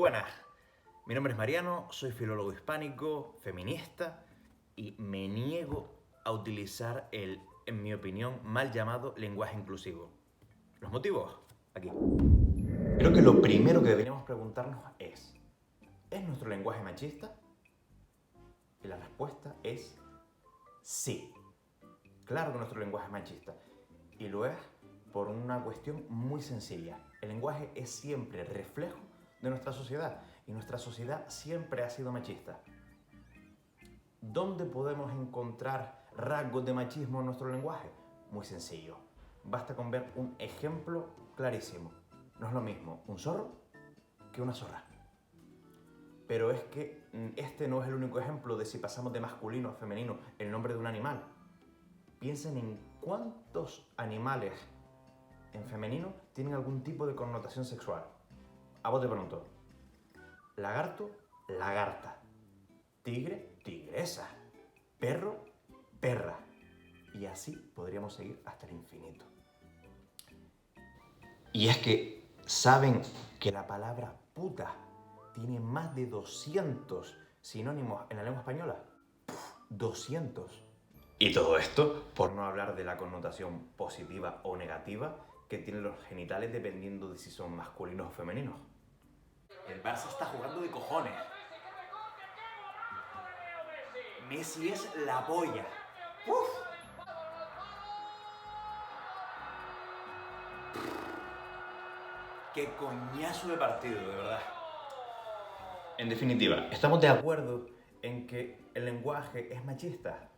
buenas, mi nombre es Mariano, soy filólogo hispánico, feminista y me niego a utilizar el, en mi opinión, mal llamado lenguaje inclusivo. ¿Los motivos? Aquí. Creo que lo primero que deberíamos preguntarnos ¿es nuestro lenguaje machista? Y la respuesta es sí. Claro que nuestro lenguaje es machista. Y lo es por una cuestión muy sencilla. El lenguaje es siempre reflejo de nuestra sociedad. Y nuestra sociedad siempre ha sido machista. ¿Dónde podemos encontrar rasgos de machismo en nuestro lenguaje? Muy sencillo. Basta con ver un ejemplo clarísimo. No es lo mismo un zorro que una zorra. Pero es que este no es el único ejemplo de si pasamos de masculino a femenino el nombre de un animal. Piensen en cuántos animales en femenino tienen algún tipo de connotación sexual. A bote pronto. Lagarto, lagarta. Tigre, tigresa. Perro, perra. Y así podríamos seguir hasta el infinito. Y es que saben que la palabra puta tiene más de 200 sinónimos en la lengua española. 200. Y todo esto por no hablar de la connotación positiva o negativa que tienen los genitales dependiendo de si son masculinos o femeninos. El Barça está jugando de cojones. Messi es la polla. ¡Uf! ¡Qué coñazo de partido, de verdad! En definitiva, ¿estamos de acuerdo en que el lenguaje es machista?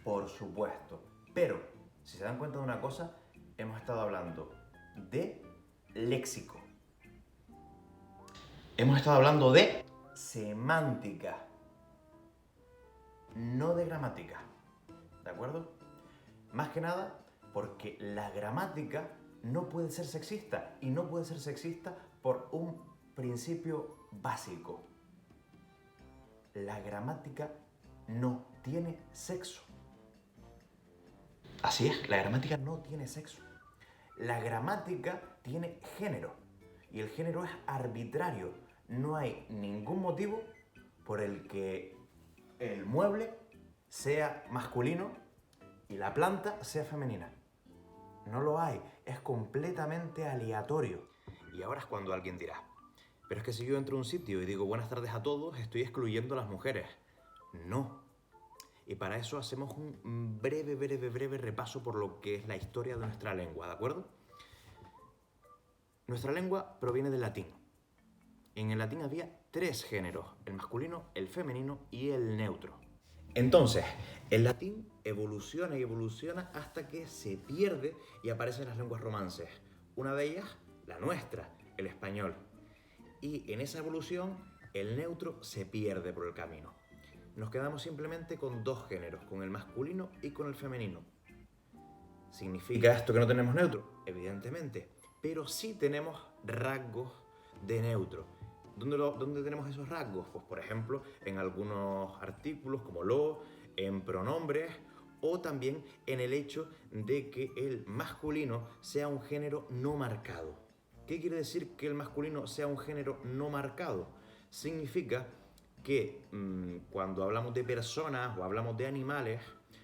Por supuesto. Pero, si se dan cuenta de una cosa, hemos estado hablando de léxico. Hemos estado hablando de semántica, no de gramática. ¿De acuerdo? Más que nada porque la gramática no puede ser sexista y no puede ser sexista por un principio básico. La gramática no tiene sexo. Así es, la gramática no tiene sexo. La gramática tiene género y el género es arbitrario. No hay ningún motivo por el que el mueble sea masculino y la planta sea femenina. No lo hay, es completamente aleatorio. Y ahora es cuando alguien dirá, pero es que si yo entro a un sitio y digo buenas tardes a todos, estoy excluyendo a las mujeres. No. Y para eso hacemos un breve repaso por lo que es la historia de nuestra lengua, ¿de acuerdo? Nuestra lengua proviene del latín. En el latín había 3 géneros, el masculino, el femenino y el neutro. Entonces, el latín evoluciona y evoluciona hasta que se pierde y aparecen las lenguas romances. Una de ellas, la nuestra, el español. Y en esa evolución, el neutro se pierde por el camino. Nos quedamos simplemente con 2 géneros, con el masculino y con el femenino. ¿Significa esto que no tenemos neutro? Evidentemente, pero sí tenemos rasgos de neutro. ¿Dónde tenemos esos rasgos? Pues por ejemplo, en algunos artículos como lo, en pronombres o también en el hecho de que el masculino sea un género no marcado. ¿Qué quiere decir que el masculino sea un género no marcado? Significa que cuando hablamos de personas o hablamos de animales,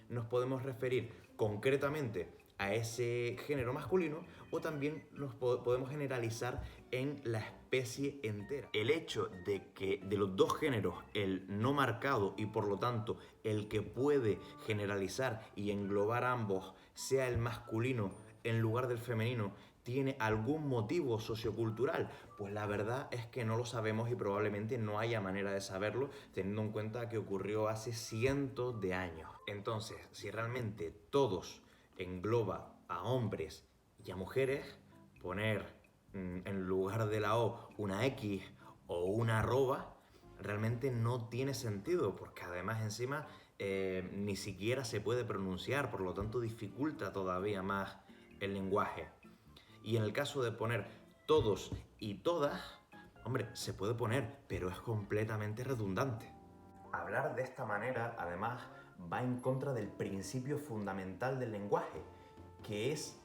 nos podemos referir concretamente a ese género masculino o también nos podemos generalizar en la especie entera. El hecho de que de los 2 géneros, el no marcado y por lo tanto el que puede generalizar y englobar ambos sea el masculino en lugar del femenino, ¿tiene algún motivo sociocultural? Pues la verdad es que no lo sabemos y probablemente no haya manera de saberlo, teniendo en cuenta que ocurrió hace cientos de años. Entonces, si realmente todos engloba a hombres y a mujeres, poner en lugar de la O una X o una arroba realmente no tiene sentido, porque además encima ni siquiera se puede pronunciar, por lo tanto dificulta todavía más el lenguaje. Y en el caso de poner todos y todas, hombre, se puede poner, pero es completamente redundante. Hablar de esta manera, además, va en contra del principio fundamental del lenguaje, que es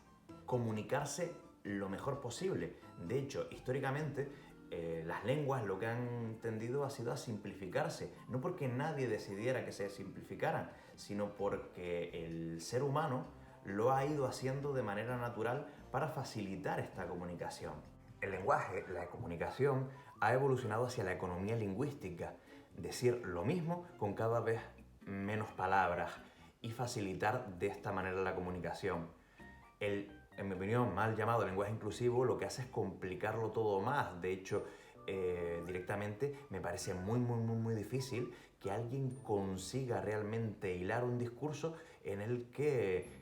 comunicarse lo mejor posible. De hecho, históricamente, las lenguas lo que han tendido ha sido a simplificarse, no porque nadie decidiera que se simplificaran, sino porque el ser humano lo ha ido haciendo de manera natural para facilitar esta comunicación. El lenguaje, la comunicación, ha evolucionado hacia la economía lingüística, decir lo mismo con cada vez menos palabras y facilitar de esta manera la comunicación. En mi opinión, mal llamado lenguaje inclusivo, lo que hace es complicarlo todo más. De hecho, directamente me parece muy difícil que alguien consiga realmente hilar un discurso en el que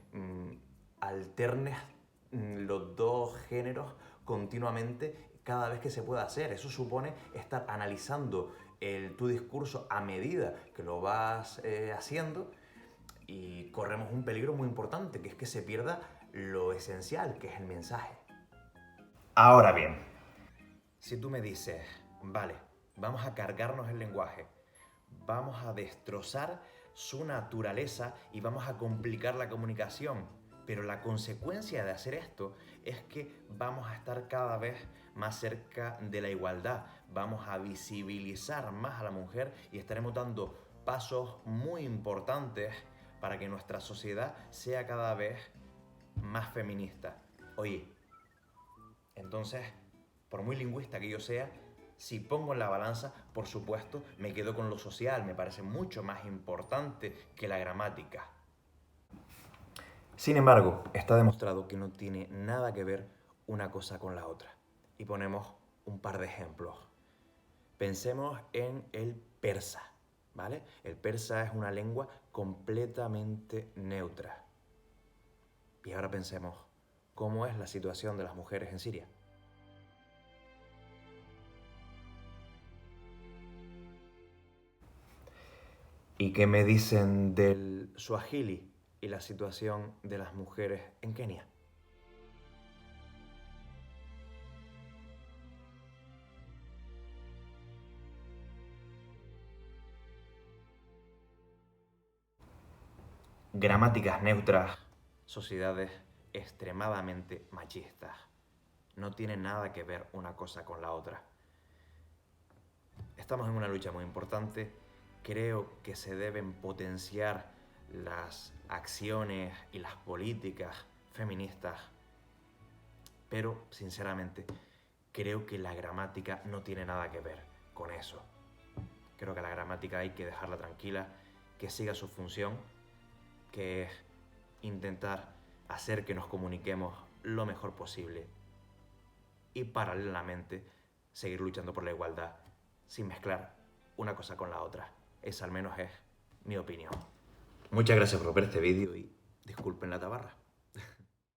alternes los dos géneros continuamente cada vez que se pueda hacer. Eso supone estar analizando tu discurso a medida que lo vas haciendo, y corremos un peligro muy importante, que es que se pierda lo esencial, que es el mensaje. Ahora bien, si tú me dices, vale, vamos a cargarnos el lenguaje, vamos a destrozar su naturaleza y vamos a complicar la comunicación, pero la consecuencia de hacer esto es que vamos a estar cada vez más cerca de la igualdad, vamos a visibilizar más a la mujer y estaremos dando pasos muy importantes para que nuestra sociedad sea cada vez más feminista. Oye, entonces, por muy lingüista que yo sea, si pongo en la balanza, por supuesto, me quedo con lo social, me parece mucho más importante que la gramática. Sin embargo, está demostrado que no tiene nada que ver una cosa con la otra. Y ponemos un par de ejemplos. Pensemos en el persa, ¿vale? El persa es una lengua completamente neutra. Y ahora pensemos, ¿cómo es la situación de las mujeres en Siria? ¿Y qué me dicen del suajili y la situación de las mujeres en Kenia? Gramáticas neutras, sociedades extremadamente machistas. No tienen nada que ver una cosa con la otra. Estamos en una lucha muy importante. Creo que se deben potenciar las acciones y las políticas feministas, pero sinceramente creo que la gramática no tiene nada que ver con eso. Creo que la gramática hay que dejarla tranquila, que siga su función, que es intentar hacer que nos comuniquemos lo mejor posible y paralelamente seguir luchando por la igualdad sin mezclar una cosa con la otra. Esa al menos es mi opinión. Muchas gracias por ver este vídeo y disculpen la tabarra.